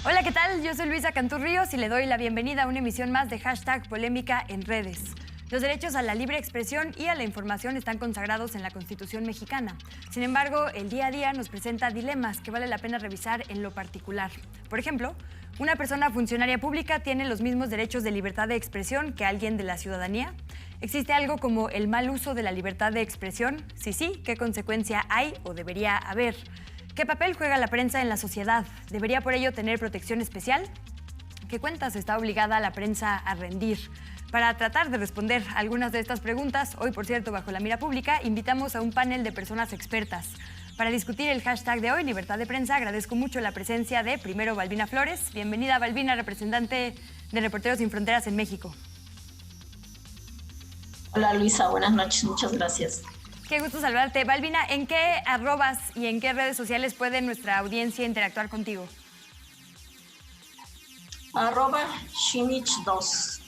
Hola, ¿qué tal? Yo soy Luisa Cantú Ríos y le doy la bienvenida a una emisión más de Hashtag Polémica en Redes. Los derechos a la libre expresión y a la información están consagrados en la Constitución mexicana. Sin embargo, el día a día nos presenta dilemas que vale la pena revisar en lo particular. Por ejemplo, ¿una persona funcionaria pública tiene los mismos derechos de libertad de expresión que alguien de la ciudadanía? ¿Existe algo como el mal uso de la libertad de expresión? Si sí, ¿qué consecuencia hay o debería haber? ¿Qué papel juega la prensa en la sociedad? ¿Debería por ello tener protección especial? ¿Qué cuentas está obligada la prensa a rendir? Para tratar de responder algunas de estas preguntas, hoy, por cierto, bajo la mira pública, invitamos a un panel de personas expertas. Para discutir el hashtag de hoy, Libertad de Prensa, agradezco mucho la presencia de, primero, Balbina Flores. Bienvenida, Balbina, representante de Reporteros Sin Fronteras en México. Hola, Luisa, buenas noches, muchas gracias. Qué gusto saludarte. Balbina, ¿en qué arrobas y en qué redes sociales puede nuestra audiencia interactuar contigo? @Shinich2.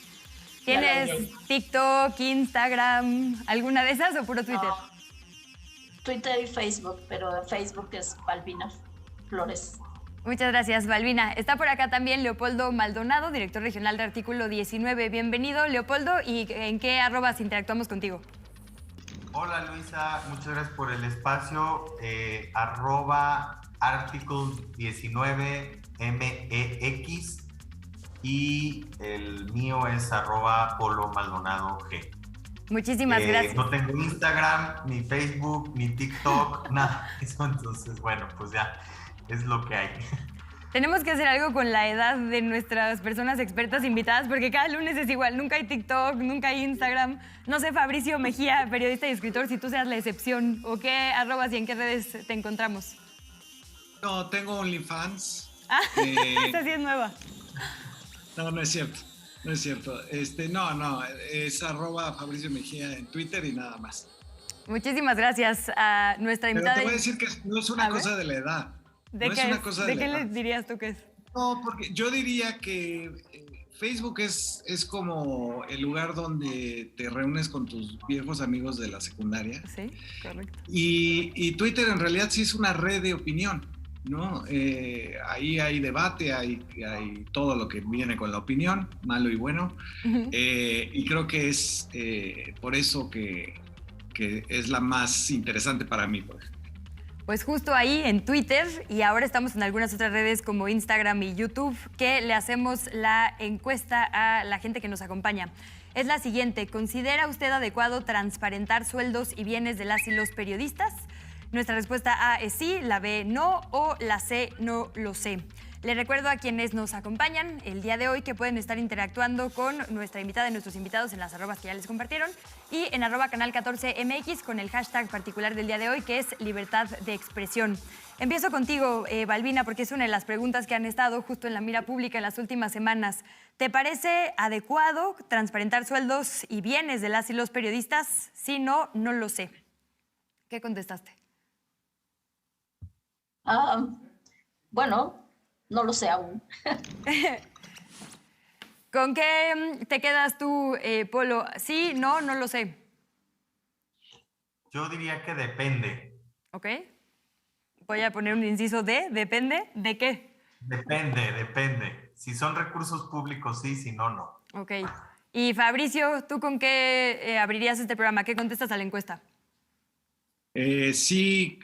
¿Tienes TikTok, Instagram, alguna de esas o puro Twitter? No, Twitter y Facebook, pero en Facebook es Balbina Flores. Muchas gracias, Balbina. Está por acá también Leopoldo Maldonado, director regional de Artículo 19. Bienvenido, Leopoldo. ¿Y en qué arrobas interactuamos contigo? Hola, Luisa. Muchas gracias por el espacio. Article 19 MEX y el mío es @Polo Maldonado G. Muchísimas gracias. No tengo Instagram, ni Facebook, ni TikTok, nada de eso. Entonces, bueno, pues ya es lo que hay. Tenemos que hacer algo con la edad de nuestras personas expertas invitadas, porque cada lunes es igual. Nunca hay TikTok, nunca hay Instagram. No sé, Fabricio Mejía, periodista y escritor, si tú seas la excepción, o qué arrobas y en qué redes te encontramos. No, tengo OnlyFans. Esta sí es nueva. No es cierto. No es cierto. Es @Fabricio Mejía en Twitter y nada más. Muchísimas gracias a nuestra invitada. Pero te voy a decir que no es una cosa de la edad. ¿De no qué es una es? cosa ¿De de qué la le edad. dirías tú que es? No, porque yo diría que Facebook es como el lugar donde te reúnes con tus viejos amigos de la secundaria. Sí, correcto. Y Twitter en realidad sí es una red de opinión, ¿no? Ahí hay debate, hay todo lo que viene con la opinión, malo y bueno. Y creo que es por eso que es la más interesante para mí, por ejemplo. Pues justo ahí en Twitter, y ahora estamos en algunas otras redes como Instagram y YouTube, que le hacemos la encuesta a la gente que nos acompaña. Es la siguiente: ¿considera usted adecuado transparentar sueldos y bienes de las y los periodistas? Nuestra respuesta A es sí, la B no, o la C no lo sé. Le recuerdo a quienes nos acompañan el día de hoy que pueden estar interactuando con nuestra invitada y nuestros invitados en las arrobas que ya les compartieron y en @canal14mx con el hashtag particular del día de hoy, que es libertad de expresión. Empiezo contigo, Balbina, porque es una de las preguntas que han estado justo en la mira pública en las últimas semanas. ¿Te parece adecuado transparentar sueldos y bienes de las y los periodistas? Sí, no, no lo sé. ¿Qué contestaste? Bueno, no lo sé aún. ¿Con qué te quedas tú, Polo? Sí, no, no lo sé. Yo diría que depende. ¿Ok? Voy a poner un inciso de, ¿depende? ¿De qué? Depende. Si son recursos públicos, sí, si no, no. Ok. Y Fabricio, ¿tú con qué abrirías este programa? ¿Qué contestas a la encuesta? Sí,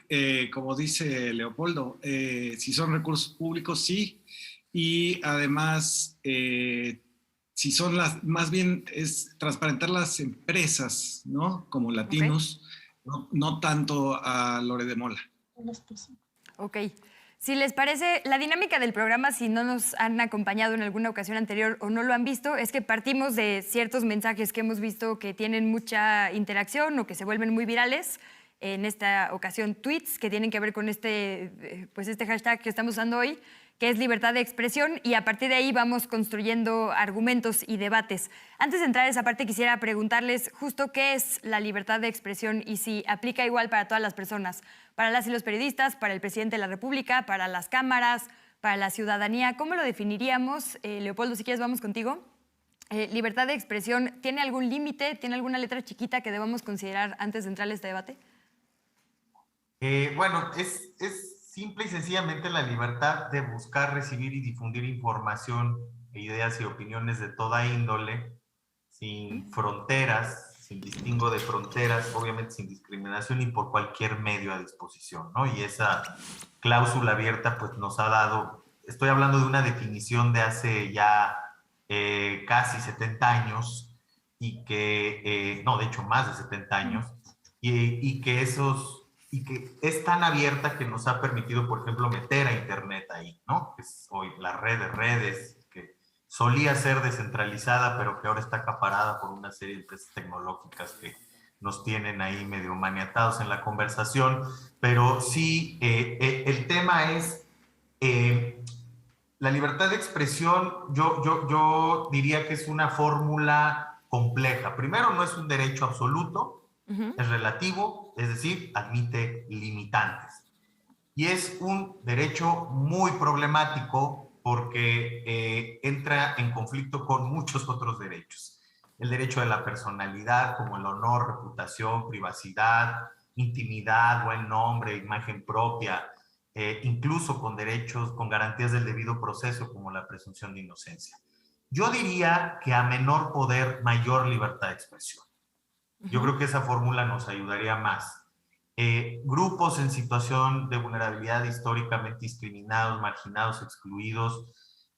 como dice Leopoldo, si son recursos públicos, sí. Y además, si son más bien es transparentar las empresas, ¿no? Como Latinos, no tanto a Lore de Mola. Ok. Si les parece, la dinámica del programa, si no nos han acompañado en alguna ocasión anterior o no lo han visto, es que partimos de ciertos mensajes que hemos visto que tienen mucha interacción o que se vuelven muy virales. En esta ocasión, tweets que tienen que ver con este hashtag que estamos usando hoy, que es libertad de expresión, y a partir de ahí vamos construyendo argumentos y debates. Antes de entrar a esa parte, quisiera preguntarles justo qué es la libertad de expresión y si aplica igual para todas las personas, para las y los periodistas, para el presidente de la República, para las cámaras, para la ciudadanía. ¿Cómo lo definiríamos? Leopoldo, si quieres, vamos contigo. ¿Libertad de expresión tiene algún límite? ¿Tiene alguna letra chiquita que debamos considerar antes de entrar a este debate? Bueno, es simple y sencillamente la libertad de buscar, recibir y difundir información, ideas y opiniones de toda índole, sin fronteras, sin distingo de fronteras, obviamente sin discriminación y por cualquier medio a disposición, ¿no? Y esa cláusula abierta pues nos ha dado, estoy hablando de una definición de hace ya casi 70 años, y que, no, de hecho más de 70 años, y que es tan abierta que nos ha permitido, por ejemplo, meter a Internet ahí, ¿no? Que es hoy la red de redes, que solía ser descentralizada, pero que ahora está acaparada por una serie de empresas tecnológicas que nos tienen ahí medio maniatados en la conversación. Pero sí, el tema es la libertad de expresión. Yo diría que es una fórmula compleja. Primero, no es un derecho absoluto, es relativo, es decir, admite limitantes. Y es un derecho muy problemático porque entra en conflicto con muchos otros derechos. El derecho de la personalidad, como el honor, reputación, privacidad, intimidad, buen nombre, imagen propia, incluso con derechos, con garantías del debido proceso, como la presunción de inocencia. Yo diría que a menor poder, mayor libertad de expresión. Yo creo que esa fórmula nos ayudaría más. Grupos en situación de vulnerabilidad históricamente discriminados, marginados, excluidos,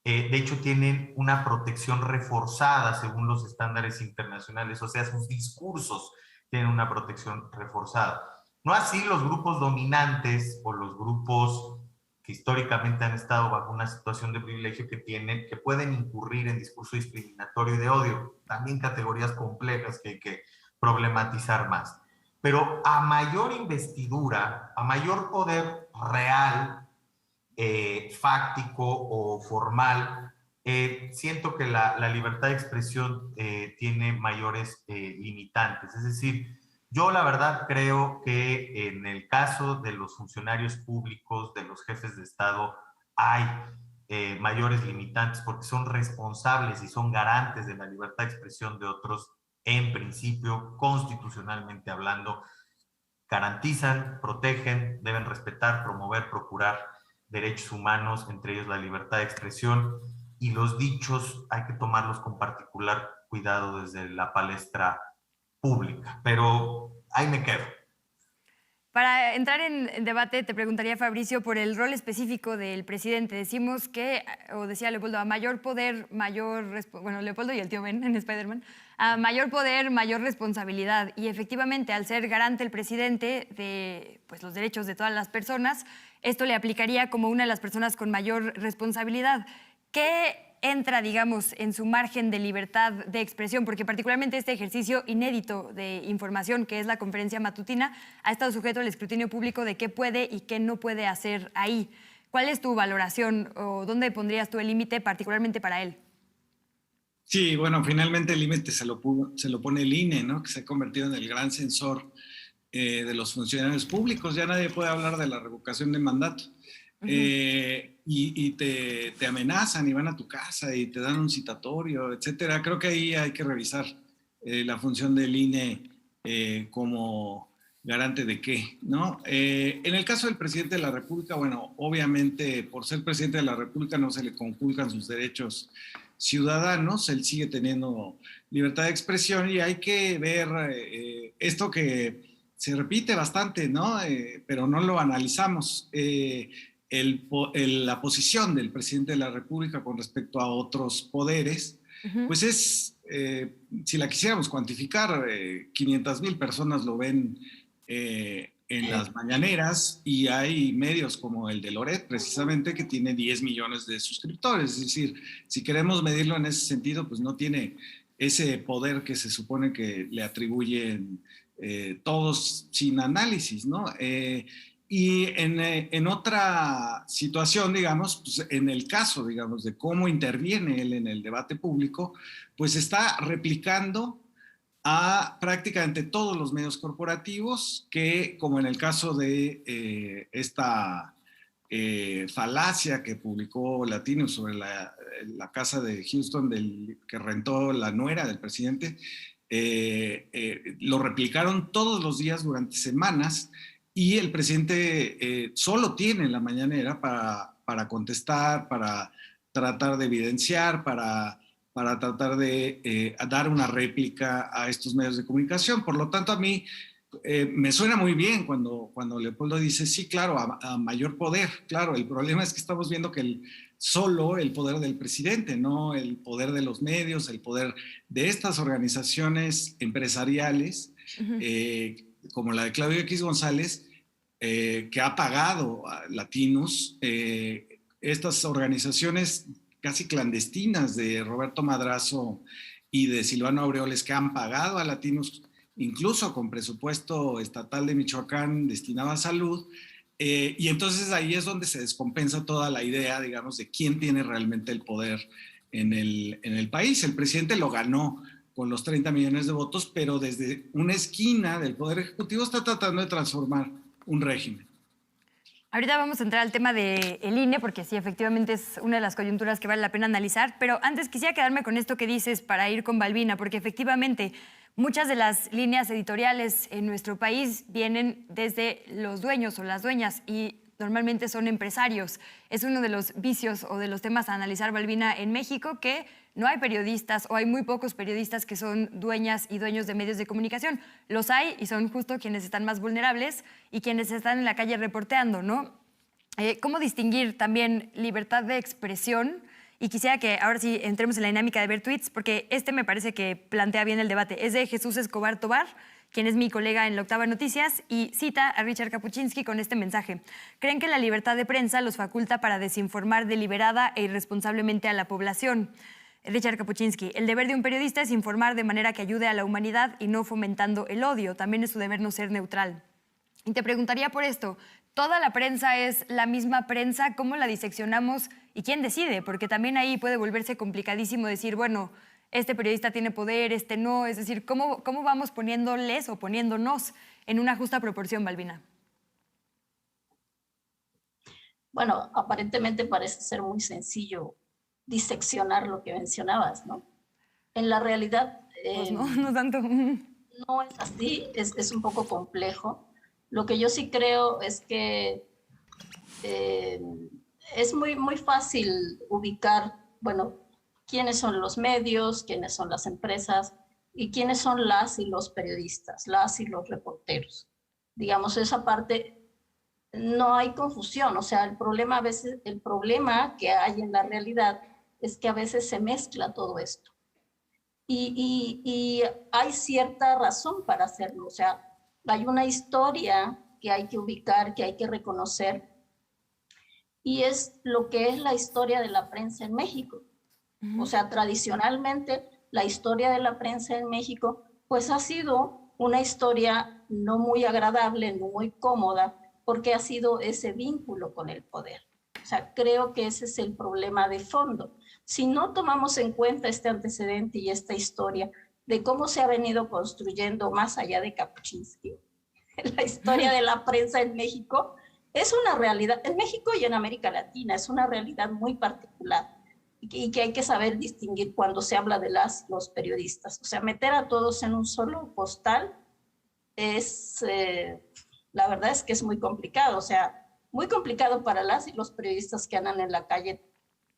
de hecho tienen una protección reforzada según los estándares internacionales, o sea, sus discursos tienen una protección reforzada. No así los grupos dominantes o los grupos que históricamente han estado bajo una situación de privilegio que pueden incurrir en discurso discriminatorio y de odio, también categorías complejas que hay que problematizar más. Pero a mayor investidura, a mayor poder real, fáctico o formal, siento que la libertad de expresión tiene mayores limitantes. Es decir, yo la verdad creo que en el caso de los funcionarios públicos, de los jefes de Estado, hay mayores limitantes porque son responsables y son garantes de la libertad de expresión de otros. En principio, constitucionalmente hablando, garantizan, protegen, deben respetar, promover, procurar derechos humanos, entre ellos la libertad de expresión, y los dichos hay que tomarlos con particular cuidado desde la palestra pública. Pero ahí me quedo. Para entrar en debate, te preguntaría, Fabricio, por el rol específico del presidente. Decimos que, o decía Leopoldo, a mayor poder, bueno, Leopoldo y el tío Ben en Spider-Man, a mayor poder, mayor responsabilidad. Y efectivamente, al ser garante el presidente de pues, los derechos de todas las personas, esto le aplicaría como una de las personas con mayor responsabilidad. ¿Qué entra, digamos, en su margen de libertad de expresión? Porque particularmente este ejercicio inédito de información, que es la conferencia matutina, ha estado sujeto al escrutinio público de qué puede y qué no puede hacer ahí. ¿Cuál es tu valoración o dónde pondrías tú el límite particularmente para él? Sí, bueno, finalmente el límite se lo pone el INE, ¿no? Que se ha convertido en el gran censor de los funcionarios públicos. Ya nadie puede hablar de la revocación de mandato. Y te amenazan y van a tu casa y te dan un citatorio, etcétera. Creo que ahí hay que revisar la función del INE como garante de qué, ¿no? En el caso del presidente de la República, bueno, obviamente por ser presidente de la República no se le conculcan sus derechos ciudadanos, él sigue teniendo libertad de expresión y hay que ver esto que se repite bastante, ¿no? Pero no lo analizamos. La posición del presidente de la República con respecto a otros poderes, pues es, si la quisiéramos cuantificar, 500,000 personas lo ven en las mañaneras y hay medios como el de Loret, precisamente, que tiene 10 millones de suscriptores. Es decir, si queremos medirlo en ese sentido, pues no tiene ese poder que se supone que le atribuyen todos sin análisis, ¿no? Y en otra situación, digamos, pues en el caso, digamos, de cómo interviene él en el debate público, pues está replicando a prácticamente todos los medios corporativos que, como en el caso de esta falacia que publicó Latino sobre la casa de Houston que rentó la nuera del presidente, lo replicaron todos los días durante semanas. y el presidente solo tiene la mañanera para contestar, para tratar de evidenciar, para tratar de dar una réplica a estos medios de comunicación. Por lo tanto, a mí me suena muy bien cuando Leopoldo dice, sí, claro, a mayor poder. Claro, el problema es que estamos viendo que solo el poder del presidente, no el poder de los medios, el poder de estas organizaciones empresariales, como la de Claudio X González, que ha pagado a Latinos, estas organizaciones casi clandestinas de Roberto Madrazo y de Silvano Aureoles, que han pagado a Latinos, incluso con presupuesto estatal de Michoacán destinado a salud, y entonces ahí es donde se descompensa toda la idea, digamos, de quién tiene realmente el poder en el país. El presidente lo ganó con los 30 millones de votos, pero desde una esquina del Poder Ejecutivo está tratando de transformar un régimen. Ahorita vamos a entrar al tema del INE, porque sí, efectivamente es una de las coyunturas que vale la pena analizar, pero antes quisiera quedarme con esto que dices para ir con Balbina, porque efectivamente muchas de las líneas editoriales en nuestro país vienen desde los dueños o las dueñas y normalmente son empresarios. Es uno de los vicios o de los temas a analizar, Balbina, en México, que no hay periodistas o hay muy pocos periodistas que son dueñas y dueños de medios de comunicación. Los hay y son justo quienes están más vulnerables y quienes están en la calle reporteando, ¿no? ¿Cómo distinguir también libertad de expresión? Y quisiera que ahora sí entremos en la dinámica de ver tweets, porque me parece que plantea bien el debate. Es de Jesús Escobar Tobar, quien es mi colega en La Octava Noticias, y cita a Richard Kapuczynski con este mensaje. ¿Creen que la libertad de prensa los faculta para desinformar deliberada e irresponsablemente a la población? Richard Kapuczynski, el deber de un periodista es informar de manera que ayude a la humanidad y no fomentando el odio. También es su deber no ser neutral. Y te preguntaría por esto, ¿toda la prensa es la misma prensa? ¿Cómo la diseccionamos? ¿Y quién decide? Porque también ahí puede volverse complicadísimo decir, bueno, este periodista tiene poder, este no. Es decir, ¿cómo vamos poniéndoles o poniéndonos en una justa proporción, Balbina? Bueno, aparentemente parece ser muy sencillo diseccionar lo que mencionabas, ¿no? En la realidad... Pues no tanto. No es así, es un poco complejo. Lo que yo sí creo es que es muy fácil ubicar, bueno, quiénes son los medios, quiénes son las empresas y quiénes son las y los periodistas, las y los reporteros. Digamos, esa parte no hay confusión, o sea, el problema que hay en la realidad es que a veces se mezcla todo esto. Y hay cierta razón para hacerlo, o sea, hay una historia que hay que ubicar, que hay que reconocer, y es lo que es la historia de la prensa en México. O sea, tradicionalmente la historia de la prensa en México pues ha sido una historia no muy agradable, no muy cómoda, porque ha sido ese vínculo con el poder. O sea, creo que ese es el problema de fondo. Si no tomamos en cuenta este antecedente y esta historia de cómo se ha venido construyendo más allá de Kapuczynski, la historia de la prensa en México es una realidad, en México y en América Latina, es una realidad muy particular y que hay que saber distinguir cuando se habla de los periodistas. O sea, meter a todos en un solo costal es, la verdad es que es muy complicado, o sea, muy complicado para las y los periodistas que andan en la calle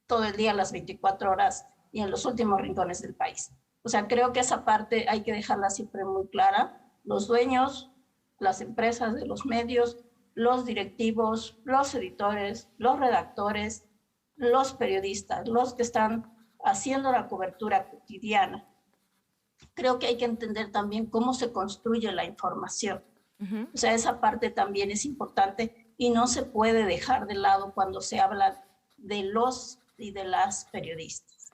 todo el día, las 24 horas y en los últimos rincones del país. O sea, creo que esa parte hay que dejarla siempre muy clara. Los dueños, las empresas de los medios, los directivos, los editores, los redactores, los periodistas, los que están haciendo la cobertura cotidiana. Creo que hay que entender también cómo se construye la información. O sea, esa parte también es importante y no se puede dejar de lado cuando se habla de los y de las periodistas.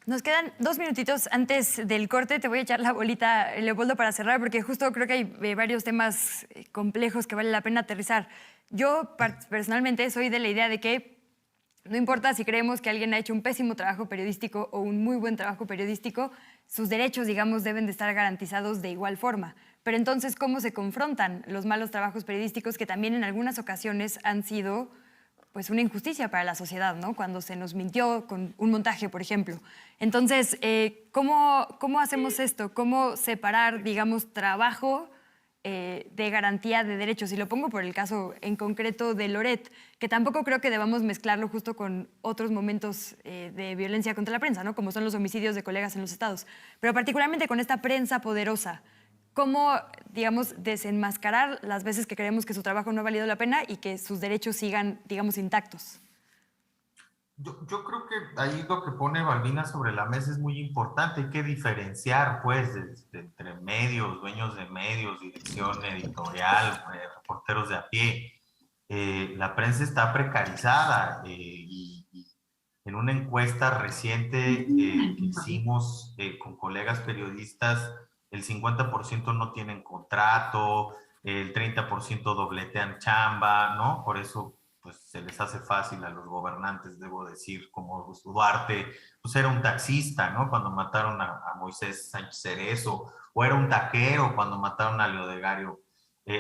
Nos quedan 2 minutitos antes del corte. Te voy a echar la bolita, Leopoldo, para cerrar, porque justo creo que hay varios temas complejos que vale la pena aterrizar. Yo personalmente soy de la idea de que no importa si creemos que alguien ha hecho un pésimo trabajo periodístico o un muy buen trabajo periodístico, sus derechos, digamos, deben de estar garantizados de igual forma. Pero entonces, ¿cómo se confrontan los malos trabajos periodísticos que también en algunas ocasiones han sido pues una injusticia para la sociedad, ¿no? Cuando se nos mintió con un montaje, por ejemplo. Entonces, ¿cómo hacemos esto? ¿Cómo separar, digamos, trabajo de garantía de derechos. Y lo pongo por el caso en concreto de Loret, que tampoco creo que debamos mezclarlo justo con otros momentos de violencia contra la prensa, ¿no? Como son los homicidios de colegas en los estados. Pero particularmente con esta prensa poderosa, ¿cómo, digamos, desenmascarar las veces que creemos que su trabajo no ha valido la pena y que sus derechos sigan, digamos, intactos? Yo creo que ahí lo que pone Balbina sobre la mesa es muy importante. Hay que diferenciar, pues, entre medios, dueños de medios, dirección editorial, reporteros de a pie. La prensa está precarizada y en una encuesta reciente que hicimos con colegas periodistas, el 50% no tienen contrato, el 30% dobletean chamba, ¿no? Por eso pues se les hace fácil a los gobernantes, debo decir, como Duarte, pues era un taxista, ¿no? Cuando mataron a Moisés Sánchez Cerezo, o era un taquero cuando mataron a Leodegario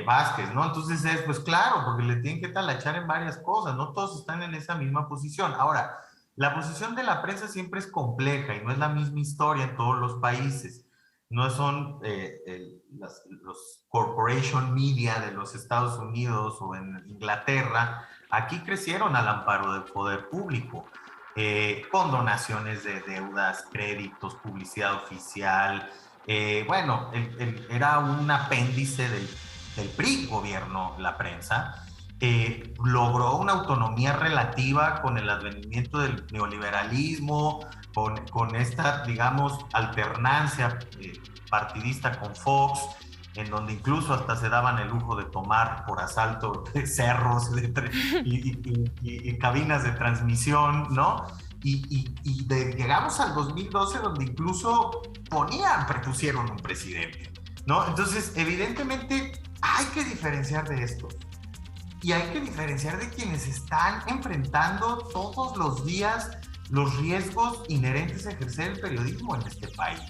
Vázquez, ¿no? Entonces es, pues claro, porque le tienen que talachar en varias cosas, no todos están en esa misma posición. Ahora, la posición de la prensa siempre es compleja y no es la misma historia en todos los países. No son los corporation media de los Estados Unidos o en Inglaterra. Aquí crecieron al amparo del poder público, con donaciones de deudas, créditos, publicidad oficial. Bueno, era un apéndice del PRI gobierno, la prensa. Logró una autonomía relativa con el advenimiento del neoliberalismo, con esta, digamos, alternancia partidista con Fox, en donde incluso hasta se daban el lujo de tomar por asalto cerros y cabinas de transmisión, ¿no? Llegamos al 2012 donde incluso prepusieron un presidente, ¿no? Entonces, evidentemente, hay que diferenciar de esto. Y hay que diferenciar de quienes están enfrentando todos los días los riesgos inherentes a ejercer el periodismo en este país.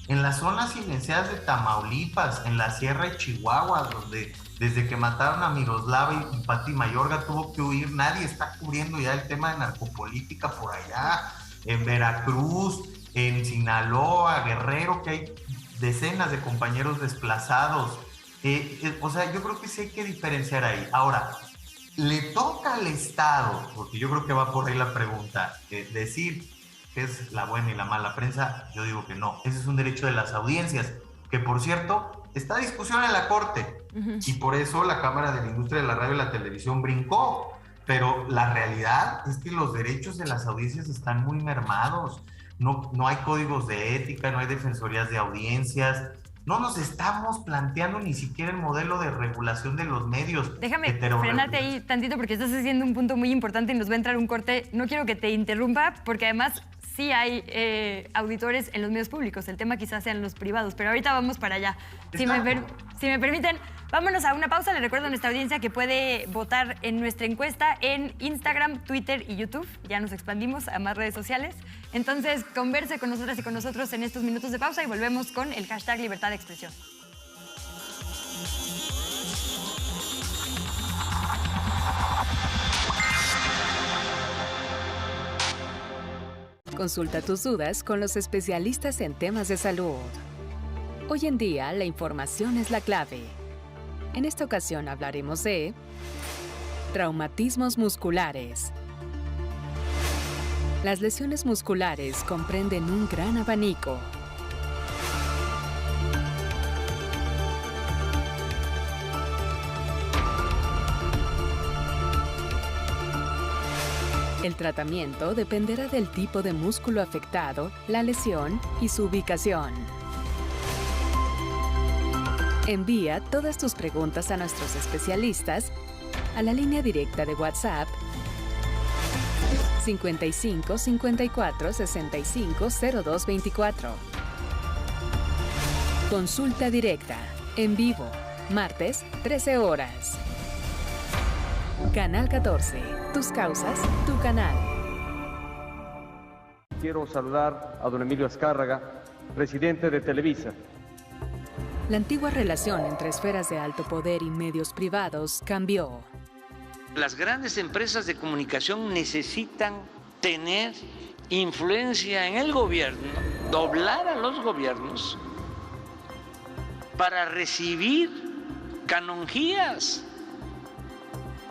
En las zonas silenciadas de Tamaulipas, en la Sierra de Chihuahua, donde desde que mataron a Miroslava y Pati Mayorga tuvo que huir, nadie está cubriendo ya el tema de narcopolítica por allá. En Veracruz, en Sinaloa, Guerrero, que hay decenas de compañeros desplazados. O sea, yo creo que sí hay que diferenciar ahí. Ahora, le toca al Estado, porque yo creo que va por ahí la pregunta, decir que es la buena y la mala prensa. Yo digo que no. Ese es un derecho de las audiencias, que por cierto, está a discusión en la Corte. Y por eso la Cámara de la Industria de la Radio y la Televisión brincó. Pero la realidad es que los derechos de las audiencias están muy mermados. No hay códigos de ética, no hay defensorías de audiencias. No nos estamos planteando ni siquiera el modelo de regulación de los medios. Déjame frenarte ahí tantito porque estás haciendo un punto muy importante y nos va a entrar un corte. No quiero que te interrumpa porque además sí hay auditores en los medios públicos. El tema quizás sean los privados, pero ahorita vamos para allá. Si me permiten, vámonos a una pausa. Le recuerdo a nuestra audiencia que puede votar en nuestra encuesta en Instagram, Twitter y YouTube. Ya nos expandimos a más redes sociales. Entonces, converse con nosotras y con nosotros en estos minutos de pausa y volvemos con el hashtag Libertad de Expresión. Consulta tus dudas con los especialistas en temas de salud. Hoy en día, la información es la clave. En esta ocasión hablaremos de traumatismos musculares. Las lesiones musculares comprenden un gran abanico. El tratamiento dependerá del tipo de músculo afectado, la lesión y su ubicación. Envía todas tus preguntas a nuestros especialistas a la línea directa de WhatsApp 55 54 65 02 24. Consulta directa, en vivo, martes, 13 horas. Canal 14, tus causas, tu canal. Quiero saludar a don Emilio Azcárraga, presidente de Televisa. La antigua relación entre esferas de alto poder y medios privados cambió. Las grandes empresas de comunicación necesitan tener influencia en el gobierno, doblar a los gobiernos para recibir canonjías,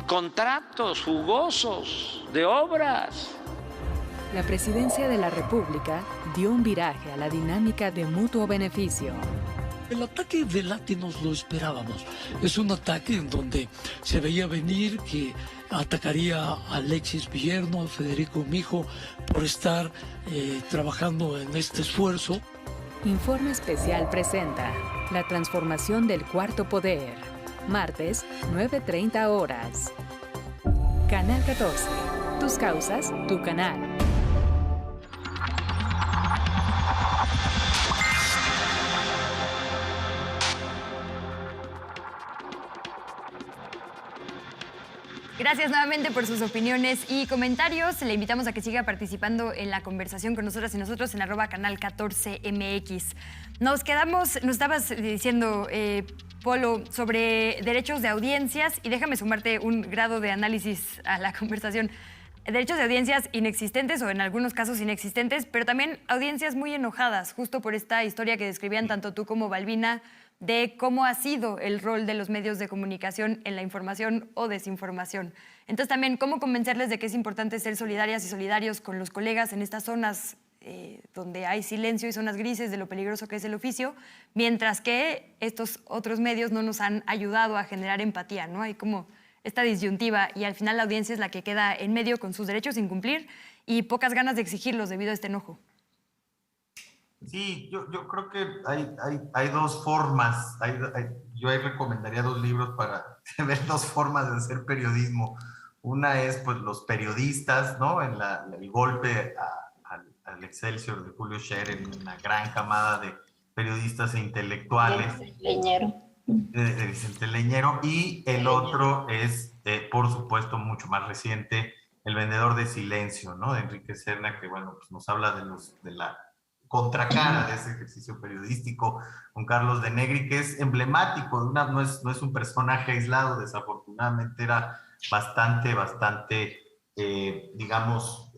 contratos jugosos de obras. La Presidencia de la República dio un viraje a la dinámica de mutuo beneficio. El ataque de Lati nos lo esperábamos. Es un ataque en donde se veía venir que atacaría a Alexis Villerno, a Federico Mijo, por estar trabajando en este esfuerzo. Informe Especial presenta La transformación del Cuarto Poder. Martes, 9:30 horas. Canal 14. Tus causas, tu canal. Gracias nuevamente por sus opiniones y comentarios. Le invitamos a que siga participando en la conversación con nosotras y nosotros en @canal14mx. Nos estabas diciendo, Polo, sobre derechos de audiencias, y déjame sumarte un grado de análisis a la conversación. Derechos de audiencias inexistentes o en algunos casos inexistentes, pero también audiencias muy enojadas, justo por esta historia que describían tanto tú como Balbina, de cómo ha sido el rol de los medios de comunicación en la información o desinformación. Entonces también, ¿cómo convencerles de que es importante ser solidarias y solidarios con los colegas en estas zonas donde hay silencio y zonas grises de lo peligroso que es el oficio, mientras que estos otros medios no nos han ayudado a generar empatía, ¿no? Hay como esta disyuntiva y al final la audiencia es la que queda en medio con sus derechos sin cumplir y pocas ganas de exigirlos debido a este enojo. Sí, yo creo que hay dos formas. Yo ahí recomendaría 2 libros para ver 2 formas de hacer periodismo. Una es, pues, los periodistas, ¿no? En el golpe al Excelsior de Julio Scherer, una gran camada de periodistas e intelectuales. De Vicente Leñero. Y el otro es, por supuesto, mucho más reciente, El vendedor de silencio, ¿no? De Enrique Serna, que, bueno, pues nos habla de la contracara de ese ejercicio periodístico, con Carlos de Negri, que es emblemático, no es un personaje aislado, desafortunadamente era bastante, digamos,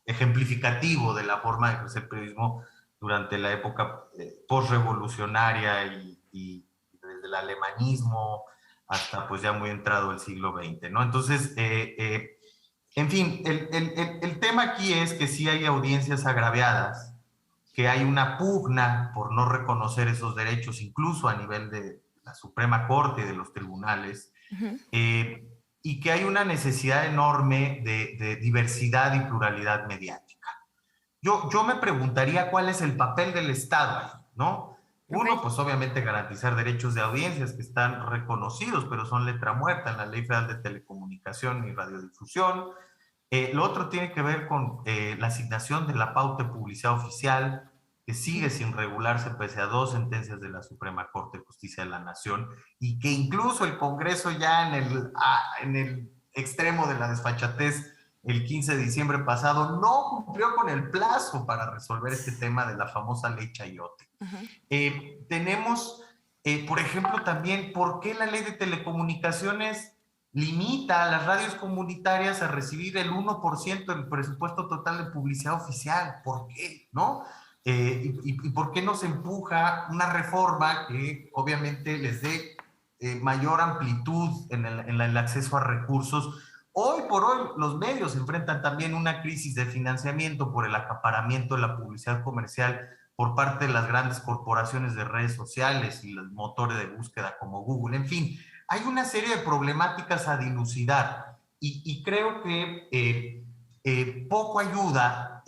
ejemplificativo de la forma de ejercer periodismo durante la época postrevolucionaria y desde el alemanismo hasta pues ya muy entrado el siglo XX, ¿no? Entonces, en fin, el tema aquí es que sí hay audiencias agraviadas, que hay una pugna por no reconocer esos derechos, incluso a nivel de la Suprema Corte y de los tribunales, y que hay una necesidad enorme de diversidad y pluralidad mediática. Yo me preguntaría cuál es el papel del Estado ahí, ¿no? Uno, pues obviamente garantizar derechos de audiencias que están reconocidos, pero son letra muerta en la Ley Federal de Telecomunicación y Radiodifusión. Lo otro tiene que ver con la asignación de la pauta de publicidad oficial, que sigue sin regularse pese a 2 sentencias de la Suprema Corte de Justicia de la Nación, y que incluso el Congreso ya en el extremo de la desfachatez el 15 de diciembre pasado no cumplió con el plazo para resolver este tema de la famosa ley Chayote. Tenemos, por ejemplo, también, ¿por qué la ley de telecomunicaciones limita a las radios comunitarias a recibir el 1% del presupuesto total de publicidad oficial? ¿Por qué? ¿No? ¿Y por qué no se empuja una reforma que obviamente les dé mayor amplitud en el acceso a recursos? Hoy por hoy los medios enfrentan también una crisis de financiamiento por el acaparamiento de la publicidad comercial por parte de las grandes corporaciones de redes sociales y los motores de búsqueda como Google. En fin, hay una serie de problemáticas a dilucidar y creo que poco ayuda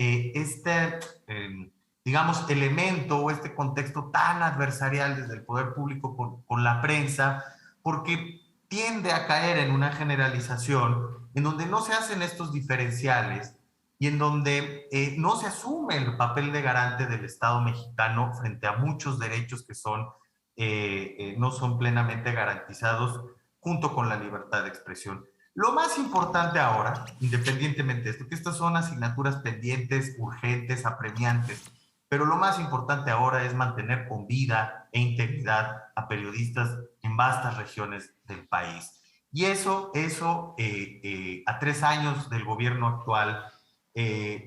digamos, elemento o este contexto tan adversarial desde el poder público con la prensa, porque tiende a caer en una generalización en donde no se hacen estos diferenciales y en donde no se asume el papel de garante del Estado mexicano frente a muchos derechos que no son plenamente garantizados junto con la libertad de expresión. Lo más importante ahora, independientemente de esto, que estas son asignaturas pendientes, urgentes, apremiantes, pero lo más importante ahora es mantener con vida e integridad a periodistas en vastas regiones del país. Y eso a 3 años del gobierno actual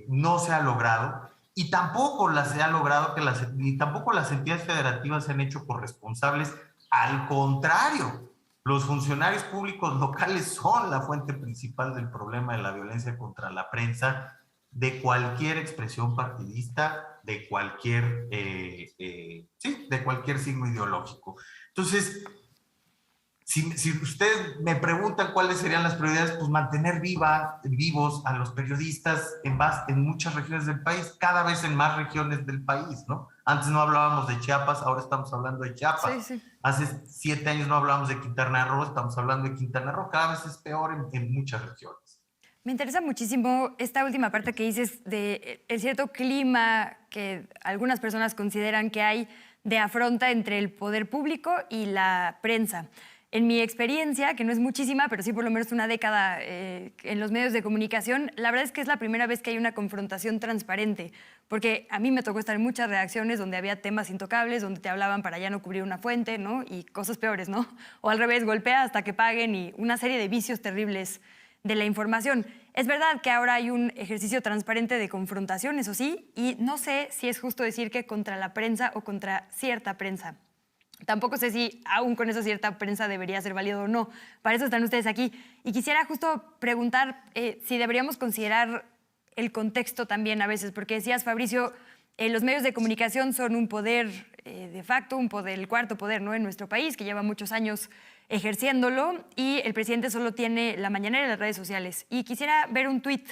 no se ha logrado, y tampoco se ha logrado ni tampoco las entidades federativas se han hecho corresponsables Al contrario, los funcionarios públicos locales son la fuente principal del problema de la violencia contra la prensa, de cualquier expresión partidista, de cualquier signo ideológico. Entonces, si ustedes me preguntan cuáles serían las prioridades, pues mantener vivos a los periodistas en muchas regiones del país, cada vez en más regiones del país, ¿no? Antes no hablábamos de Chiapas, ahora estamos hablando de Chiapas. Sí, sí. Hace 7 años no hablábamos de Quintana Roo, estamos hablando de Quintana Roo. Cada vez es peor en muchas regiones. Me interesa muchísimo esta última parte que dices de el cierto clima que algunas personas consideran que hay de afronta entre el poder público y la prensa. En mi experiencia, que no es muchísima, pero sí por lo menos una década en los medios de comunicación, la verdad es que es la primera vez que hay una confrontación transparente, porque a mí me tocó estar en muchas redacciones donde había temas intocables, donde te hablaban para ya no cubrir una fuente, ¿no? Y cosas peores, ¿no? O al revés, golpea hasta que paguen y una serie de vicios terribles de la información. Es verdad que ahora hay un ejercicio transparente de confrontación, eso sí, y no sé si es justo decir que contra la prensa o contra cierta prensa. Tampoco sé si aún con esa cierta prensa debería ser válido o no. Para eso están ustedes aquí. Y quisiera justo preguntar si deberíamos considerar el contexto también a veces, porque decías, Fabricio, los medios de comunicación son un poder de facto, el cuarto poder, ¿no?, en nuestro país, que lleva muchos años ejerciéndolo, y el presidente solo tiene la mañanera y las redes sociales. Y quisiera ver un tuit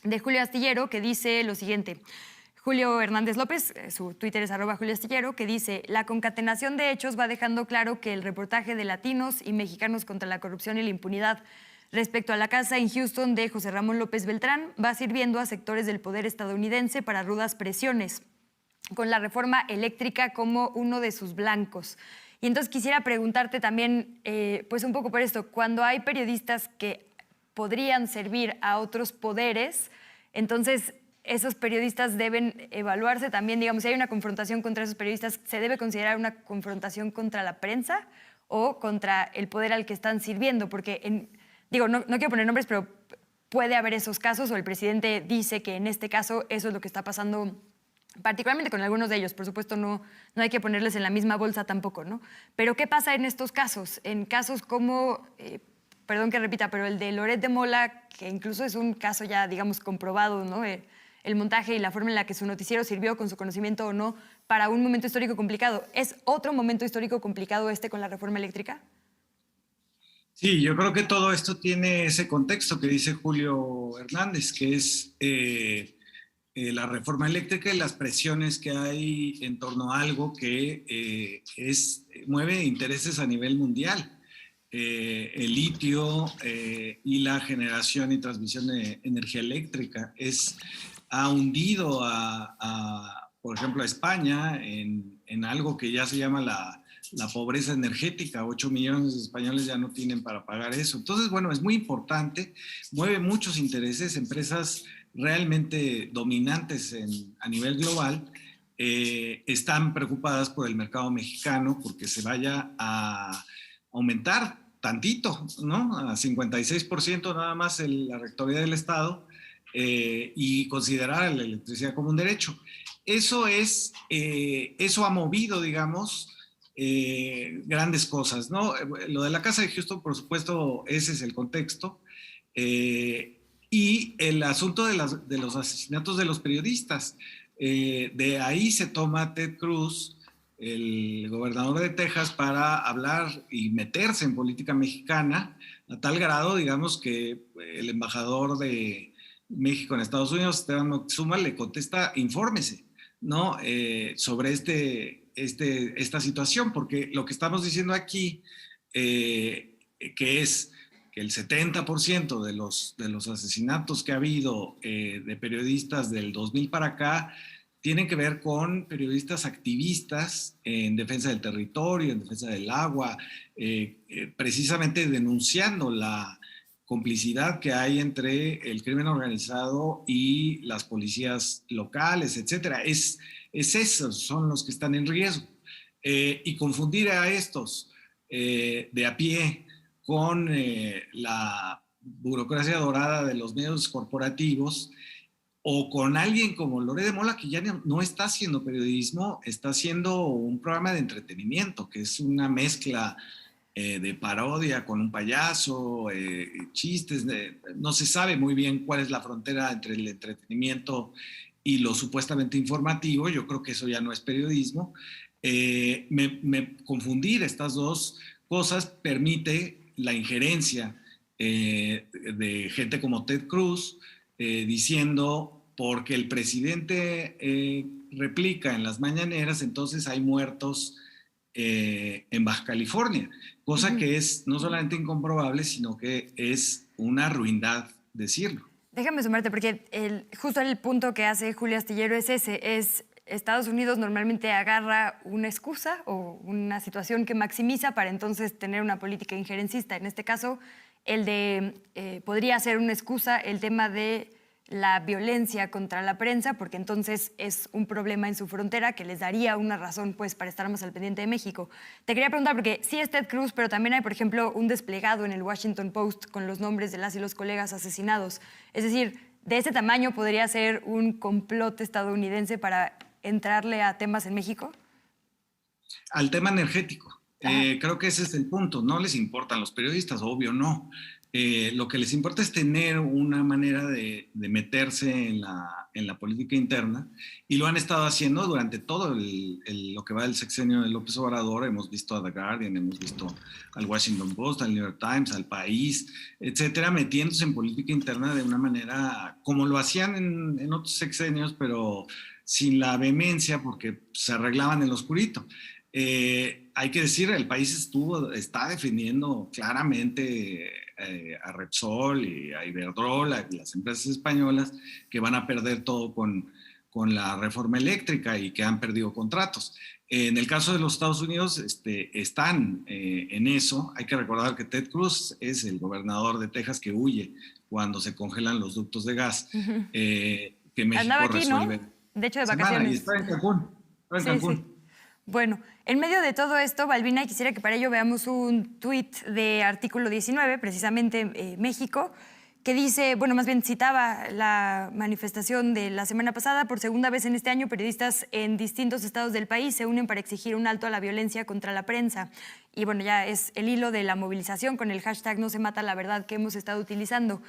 de Julio Astillero que dice lo siguiente. Julio Hernández López, su Twitter es @JulioAstillero, que dice: la concatenación de hechos va dejando claro que el reportaje de latinos y mexicanos contra la corrupción y la impunidad respecto a la casa en Houston de José Ramón López Beltrán va sirviendo a sectores del poder estadounidense para rudas presiones, con la reforma eléctrica como uno de sus blancos. Y entonces quisiera preguntarte también, pues un poco por esto, cuando hay periodistas que podrían servir a otros poderes, entonces esos periodistas deben evaluarse también, digamos, si hay una confrontación contra esos periodistas, ¿se debe considerar una confrontación contra la prensa o contra el poder al que están sirviendo? Porque, no quiero poner nombres, pero puede haber esos casos, o el presidente dice que en este caso eso es lo que está pasando, particularmente con algunos de ellos. Por supuesto, no hay que ponerles en la misma bolsa tampoco, ¿no? Pero ¿qué pasa en estos casos? En casos como, perdón que repita, pero el de Loret de Mola, que incluso es un caso ya, digamos, comprobado, ¿no? El montaje y la forma en la que su noticiero sirvió, con su conocimiento o no, para un momento histórico complicado. ¿Es otro momento histórico complicado con la reforma eléctrica? Sí, yo creo que todo esto tiene ese contexto que dice Julio Hernández, que es la reforma eléctrica y las presiones que hay en torno a algo que mueve intereses a nivel mundial. El litio y la generación y transmisión de energía eléctrica ha hundido por ejemplo, a España en algo que ya se llama la pobreza energética. 8 millones de españoles ya no tienen para pagar eso. Entonces, bueno, es muy importante, mueve muchos intereses, empresas realmente dominantes a nivel global están preocupadas por el mercado mexicano porque se vaya a aumentar tantito, ¿no? A 56% nada más la rectoría del Estado y considerar la electricidad como un derecho. Eso ha movido, digamos, grandes cosas, ¿no? Lo de la casa de Houston, por supuesto, ese es el contexto. Y el asunto de los asesinatos de los periodistas. De ahí se toma Ted Cruz, el gobernador de Texas, para hablar y meterse en política mexicana, a tal grado, digamos, que el embajador de México en Estados Unidos, Esteban Moctezuma, le contesta: infórmese, ¿no? Sobre esta situación, porque lo que estamos diciendo aquí, que es que el 70% de los asesinatos que ha habido de periodistas del 2000 para acá tienen que ver con periodistas activistas en defensa del territorio, en defensa del agua, precisamente denunciando la complicidad que hay entre el crimen organizado y las policías locales, etcétera. Es esos son los que están en riesgo. Y confundir a estos de a pie con la burocracia dorada de los medios corporativos o con alguien como Lore de Mola, que ya no está haciendo periodismo, está haciendo un programa de entretenimiento, que es una mezcla de parodia con un payaso, chistes, no se sabe muy bien cuál es la frontera entre el entretenimiento y lo supuestamente informativo. Yo creo que eso ya no es periodismo. Confundir estas dos cosas permite la injerencia de gente como Ted Cruz, diciendo, porque el presidente replica en las mañaneras, entonces hay muertos en Baja California, cosa que es no solamente incomprobable, sino que es una ruindad decirlo. Déjame sumarte, porque justo el punto que hace Julio Astillero es ese, es Estados Unidos normalmente agarra una excusa o una situación que maximiza para entonces tener una política injerencista. En este caso, podría ser una excusa el tema de la violencia contra la prensa, porque entonces es un problema en su frontera que les daría una razón pues, para estar más al pendiente de México. Te quería preguntar, porque sí es Ted Cruz, pero también hay, por ejemplo, un desplegado en el Washington Post con los nombres de las y los colegas asesinados. Es decir, de ese tamaño podría ser un complot estadounidense para entrarle a temas en México. Al tema energético. Creo que ese es el punto. No les importan los periodistas, obvio no. Lo que les importa es tener una manera de meterse en la política interna, y lo han estado haciendo durante todo lo que va del sexenio de López Obrador. Hemos visto a The Guardian, hemos visto al Washington Post, al New York Times, al País, etcétera, metiéndose en política interna de una manera como lo hacían en otros sexenios, pero sin la vehemencia, porque se arreglaban en lo oscurito. Hay que decir, el País está defendiendo claramente a Repsol y a Iberdrola, las empresas españolas que van a perder todo con la reforma eléctrica y que han perdido contratos. En el caso de los Estados Unidos están en eso. Hay que recordar que Ted Cruz es el gobernador de Texas que huye cuando se congelan los ductos de gas, que México andaba aquí, resuelve. ¿no? De hecho, de vacaciones. Y está en Cancún. Sí. Bueno, en medio de todo esto, Balbina, quisiera que para ello veamos un tuit de Artículo 19, precisamente México, que dice, bueno, más bien citaba la manifestación de la semana pasada. Por segunda vez en este año, periodistas en distintos estados del país se unen para exigir un alto a la violencia contra la prensa. Y bueno, ya es el hilo de la movilización con el hashtag No se mata la verdad que hemos estado utilizando.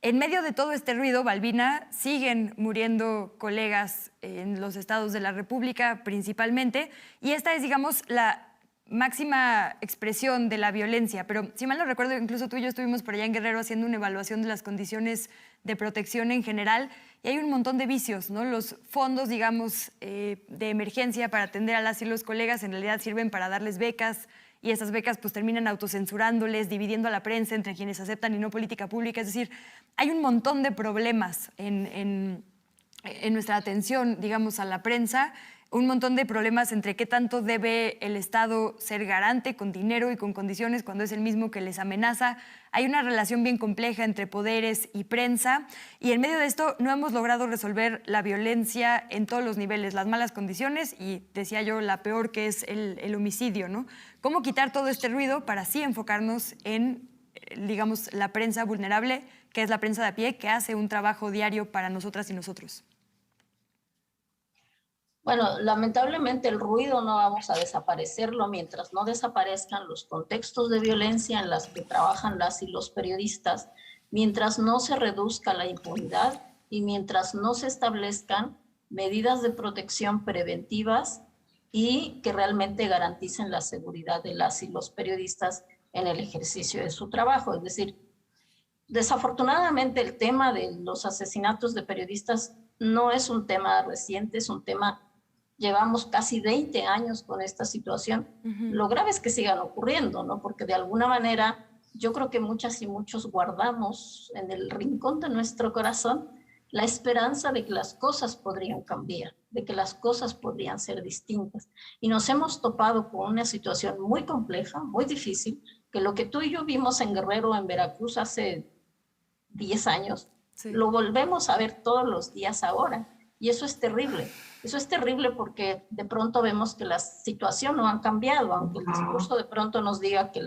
En medio de todo este ruido, Balbina, siguen muriendo colegas en los estados de la República principalmente, y esta es, digamos, la máxima expresión de la violencia. Pero si mal no recuerdo, incluso tú y yo estuvimos por allá en Guerrero haciendo una evaluación de las condiciones de protección en general, y hay un montón de vicios, ¿no? Los fondos, digamos, de emergencia para atender a las y los colegas en realidad sirven para darles becas, y esas becas pues terminan autocensurándoles, dividiendo a la prensa entre quienes aceptan y no política pública. Es decir, hay un montón de problemas en nuestra atención, digamos, a la prensa, un montón de problemas entre qué tanto debe el Estado ser garante con dinero y con condiciones cuando es el mismo que les amenaza. Hay una relación bien compleja entre poderes y prensa, y en medio de esto no hemos logrado resolver la violencia en todos los niveles, las malas condiciones y, decía yo, la peor, que es el homicidio, ¿no? ¿Cómo quitar todo este ruido para así enfocarnos en, digamos, la prensa vulnerable, que es la prensa de a pie, que hace un trabajo diario para nosotras y nosotros? Bueno, lamentablemente el ruido no vamos a desaparecerlo mientras no desaparezcan los contextos de violencia en los que trabajan las y los periodistas, mientras no se reduzca la impunidad y mientras no se establezcan medidas de protección preventivas y que realmente garanticen la seguridad de las y los periodistas en el ejercicio de su trabajo. Es decir, desafortunadamente el tema de los asesinatos de periodistas no es un tema reciente, es un tema... Llevamos casi 20 años con esta situación. Lo grave es que sigan ocurriendo, ¿no? Porque de alguna manera yo creo que muchas y muchos guardamos en el rincón de nuestro corazón la esperanza de que las cosas podrían cambiar, de que las cosas podrían ser distintas. Y nos hemos topado con una situación muy compleja, muy difícil, que lo que tú y yo vimos en Guerrero, en Veracruz, hace 10 años, sí, lo volvemos a ver todos los días ahora. Y eso es terrible. Eso es terrible porque de pronto vemos que la situación no ha cambiado, aunque el discurso de pronto nos diga que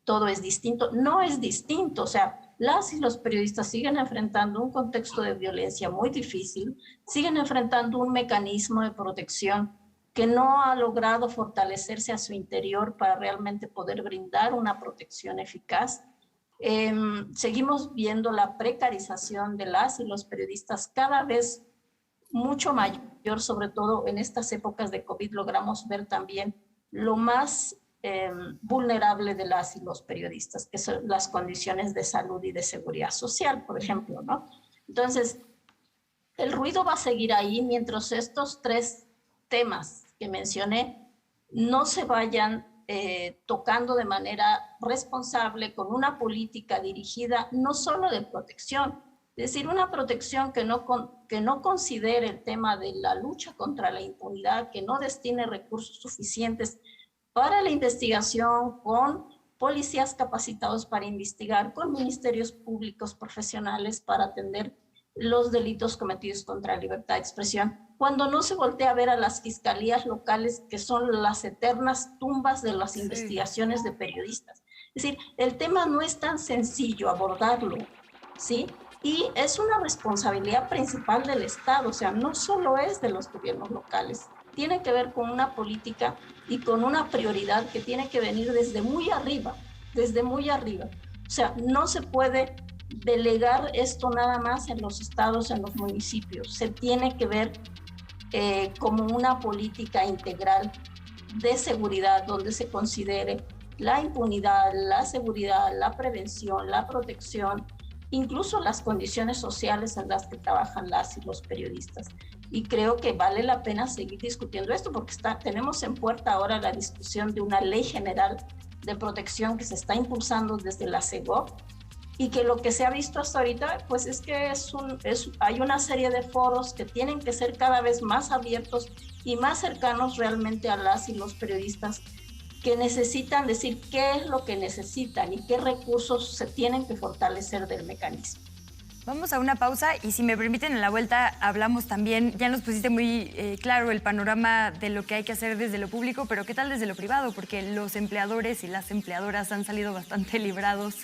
todo es distinto. No es distinto, o sea, las y los periodistas siguen enfrentando un contexto de violencia muy difícil, siguen enfrentando un mecanismo de protección que no ha logrado fortalecerse a su interior para realmente poder brindar una protección eficaz. Seguimos viendo la precarización de las y los periodistas cada vez mucho mayor, sobre todo en estas épocas de COVID logramos ver también lo más vulnerable de las y los periodistas, que son las condiciones de salud y de seguridad social, por ejemplo, ¿no? Entonces, el ruido va a seguir ahí mientras estos tres temas que mencioné no se vayan tocando de manera responsable con una política dirigida no solo de protección, es decir, una protección que no considere el tema de la lucha contra la impunidad, que no destine recursos suficientes para la investigación, con policías capacitados para investigar, con ministerios públicos profesionales para atender los delitos cometidos contra la libertad de expresión, cuando no se voltea a ver a las fiscalías locales, que son las eternas tumbas de las investigaciones de periodistas. Es decir, el tema no es tan sencillo abordarlo, ¿sí? Y es una responsabilidad principal del Estado, o sea, no solo es de los gobiernos locales, tiene que ver con una política y con una prioridad que tiene que venir desde muy arriba, desde muy arriba. O sea, no se puede delegar esto nada más en los estados, en los municipios. Se tiene que ver como una política integral de seguridad donde se considere la impunidad, la seguridad, la prevención, la protección, incluso las condiciones sociales en las que trabajan las y los periodistas. Y creo que vale la pena seguir discutiendo esto porque tenemos en puerta ahora la discusión de una ley general de protección que se está impulsando desde la CEGOP y que lo que se ha visto hasta ahorita pues es que hay una serie de foros que tienen que ser cada vez más abiertos y más cercanos realmente a las y los periodistas que necesitan decir qué es lo que necesitan y qué recursos se tienen que fortalecer del mecanismo. Vamos a una pausa y si me permiten en la vuelta hablamos también, ya nos pusiste muy claro el panorama de lo que hay que hacer desde lo público, pero ¿qué tal desde lo privado? Porque los empleadores y las empleadoras han salido bastante librados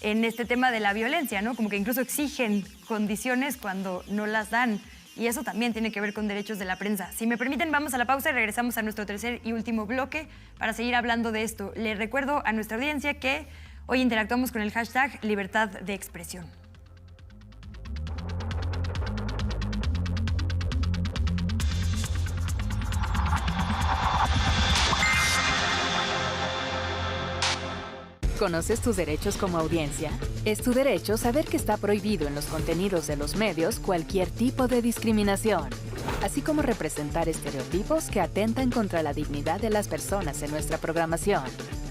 en este tema de la violencia, ¿no? Como que incluso exigen condiciones cuando no las dan. Y eso también tiene que ver con derechos de la prensa. Si me permiten, vamos a la pausa y regresamos a nuestro tercer y último bloque para seguir hablando de esto. Les recuerdo a nuestra audiencia que hoy interactuamos con el hashtag Libertad de Expresión. ¿Conoces tus derechos como audiencia? Es tu derecho saber que está prohibido en los contenidos de los medios cualquier tipo de discriminación, así como representar estereotipos que atentan contra la dignidad de las personas en nuestra programación.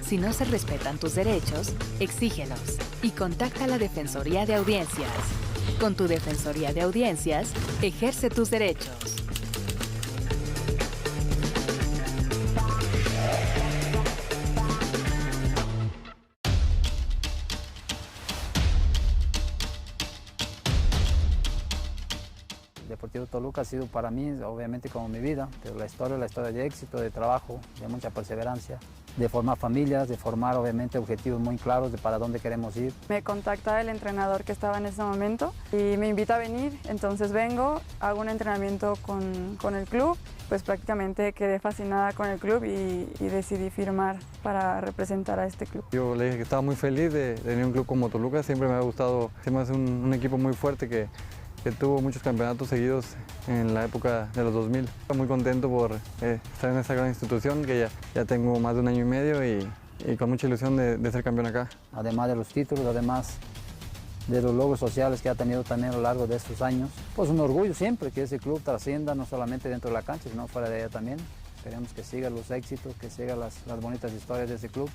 Si no se respetan tus derechos, exígelos y contacta a la Defensoría de Audiencias. Con tu Defensoría de Audiencias, ejerce tus derechos. Deportivo Toluca ha sido para mí, obviamente, como mi vida, pero la historia de éxito, de trabajo, de mucha perseverancia, de formar familias, de formar, obviamente, objetivos muy claros de para dónde queremos ir. Me contacta el entrenador que estaba en ese momento y me invita a venir, entonces vengo, hago un entrenamiento con el club, pues prácticamente quedé fascinada con el club y decidí firmar para representar a este club. Yo le dije que estaba muy feliz de venir a un club como Toluca, siempre me ha gustado, siempre es un equipo muy fuerte que tuvo muchos campeonatos seguidos en la época de los 2000. Estoy muy contento por estar en esta gran institución que ya tengo más de un año y medio y con mucha ilusión de ser campeón acá. Además de los títulos, además de los logros sociales que ha tenido también a lo largo de estos años, pues un orgullo siempre que ese club trascienda no solamente dentro de la cancha, sino fuera de ella también. Esperemos que sigan los éxitos, que sigan las bonitas historias de ese club,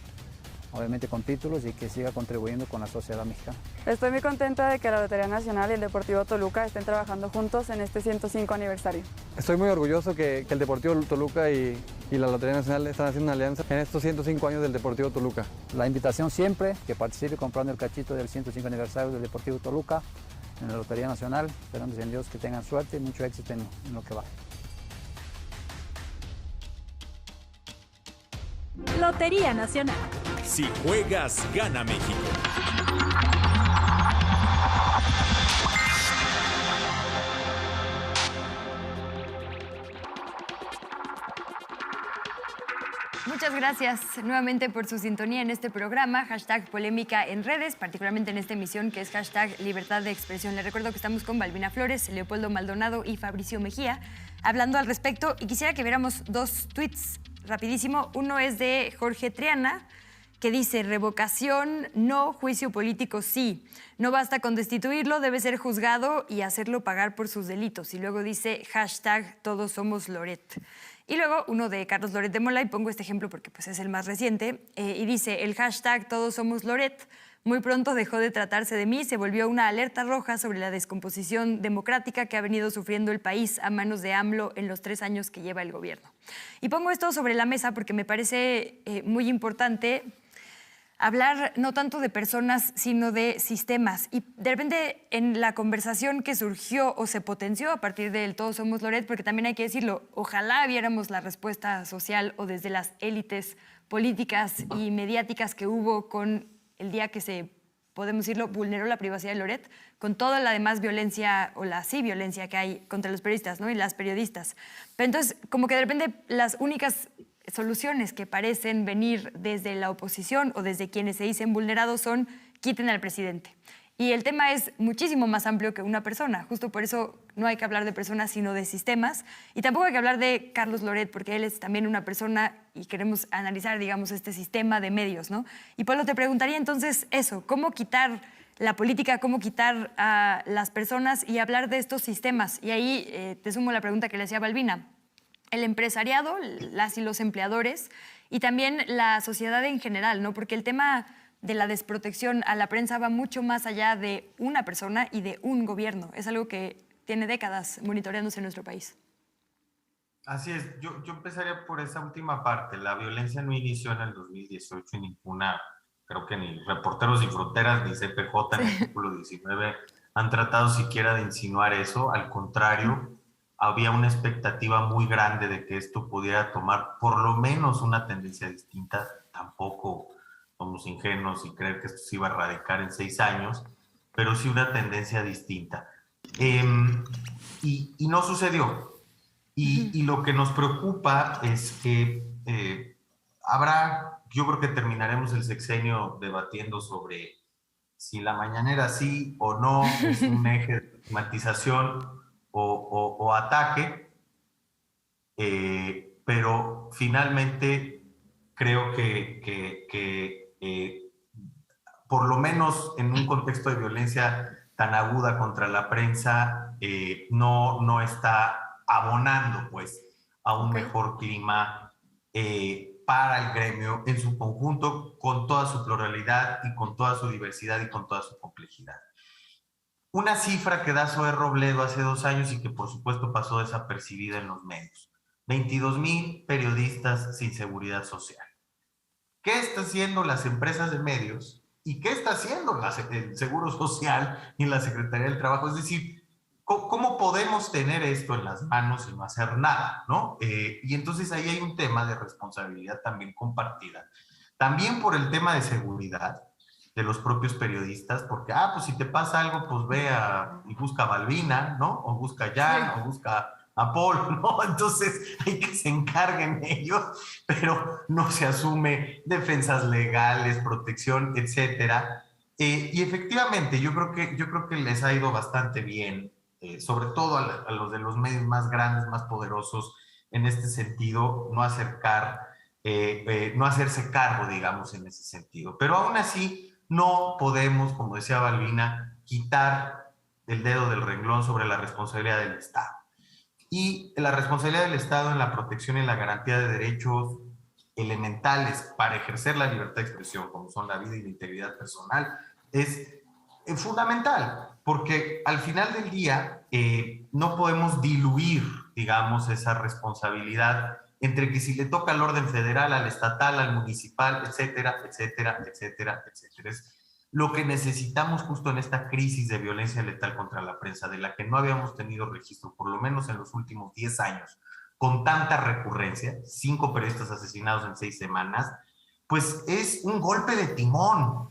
obviamente con títulos y que siga contribuyendo con la sociedad mexicana. Estoy muy contenta de que la Lotería Nacional y el Deportivo Toluca estén trabajando juntos en este 105 aniversario. Estoy muy orgulloso que el Deportivo Toluca y la Lotería Nacional están haciendo una alianza en estos 105 años del Deportivo Toluca. La invitación siempre que participe comprando el cachito del 105 aniversario del Deportivo Toluca en la Lotería Nacional. Esperamos en Dios que tengan suerte y mucho éxito en lo que va. Lotería Nacional. Si juegas, gana México. Muchas gracias nuevamente por su sintonía en este programa, hashtag Polémica en Redes, particularmente en esta emisión que es hashtag Libertad de Expresión. Les recuerdo que estamos con Balbina Flores, Leopoldo Maldonado y Fabricio Mejía hablando al respecto, y quisiera que viéramos dos tweets rapidísimo. Uno es de Jorge Triana, que dice: revocación no, juicio político sí. No basta con destituirlo, debe ser juzgado y hacerlo pagar por sus delitos. Y luego dice hashtag Todos somos Loret. Y luego uno de Carlos Loret de Mola, y pongo este ejemplo porque pues, es el más reciente, y dice: el hashtag Todos somos Loret muy pronto dejó de tratarse de mí, se volvió una alerta roja sobre la descomposición democrática que ha venido sufriendo el país a manos de AMLO en los 3 años que lleva el gobierno. Y pongo esto sobre la mesa porque me parece muy importante hablar no tanto de personas, sino de sistemas. Y de repente en la conversación que surgió o se potenció a partir del Todos somos Loret, porque también hay que decirlo, ojalá viéramos la respuesta social o desde las élites políticas y mediáticas que hubo con el día que se, podemos decirlo, vulneró la privacidad de Loret, con toda la demás violencia o la sí violencia que hay contra los periodistas, ¿no? Y las periodistas. Pero entonces, como que de repente las únicas soluciones que parecen venir desde la oposición o desde quienes se dicen vulnerados son: quiten al presidente. Y el tema es muchísimo más amplio que una persona. Justo por eso no hay que hablar de personas, sino de sistemas. Y tampoco hay que hablar de Carlos Loret, porque él es también una persona y queremos analizar, digamos, este sistema de medios, ¿no? Y Pablo, te preguntaría entonces eso: ¿cómo quitar la política, cómo quitar a las personas y hablar de estos sistemas? Y ahí te sumo la pregunta que le hacía Balbina. El empresariado, las y los empleadores, y también la sociedad en general, ¿no? Porque el tema de la desprotección a la prensa va mucho más allá de una persona y de un gobierno. Es algo que tiene décadas monitoreándose en nuestro país. Así es. Yo empezaría por esa última parte. La violencia no inició en el 2018 y ninguna, creo que ni Reporteros Sin Fronteras ni CPJ en el artículo 19 han tratado siquiera de insinuar eso. Al contrario, había una expectativa muy grande de que esto pudiera tomar por lo menos una tendencia distinta. Tampoco somos ingenuos y creer que esto se iba a erradicar en 6 años, pero sí una tendencia distinta. Y no sucedió. Y lo que nos preocupa es que yo creo que terminaremos el sexenio debatiendo sobre si la mañanera sí o no es un eje de estigmatización o ataque, pero finalmente creo que por lo menos en un contexto de violencia tan aguda contra la prensa, no está abonando pues a un mejor clima para el gremio en su conjunto, con toda su pluralidad y con toda su diversidad y con toda su complejidad. Una cifra que da Zoé Robledo hace 2 años y que por supuesto pasó desapercibida en los medios: 22,000 periodistas sin seguridad social. ¿Qué están haciendo las empresas de medios y qué está haciendo el Seguro Social y la Secretaría del Trabajo? Es decir, ¿cómo podemos tener esto en las manos y no hacer nada, ¿no? Y entonces ahí hay un tema de responsabilidad también compartida. También por el tema de seguridad de los propios periodistas, porque, pues si te pasa algo, pues ve y busca a Balbina, ¿no? O busca a Jan, o busca a Paul, ¿no? Entonces hay que se encarguen ellos, pero no se asume defensas legales, protección, etcétera. Y efectivamente, yo creo que les ha ido bastante bien, sobre todo a los de los medios más grandes, más poderosos, en este sentido, no hacerse cargo, digamos, en ese sentido. Pero aún así, no podemos, como decía Balbina, quitar el dedo del renglón sobre la responsabilidad del Estado. Y la responsabilidad del Estado en la protección y la garantía de derechos elementales para ejercer la libertad de expresión, como son la vida y la integridad personal, es fundamental, porque al final del día no podemos diluir, digamos, esa responsabilidad entre que si le toca al orden federal, al estatal, al municipal, etcétera, etcétera, etcétera, etcétera. Es lo que necesitamos justo en esta crisis de violencia letal contra la prensa, de la que no habíamos tenido registro, por lo menos en los últimos 10 años, con tanta recurrencia, 5 periodistas asesinados en 6 semanas, pues es un golpe de timón.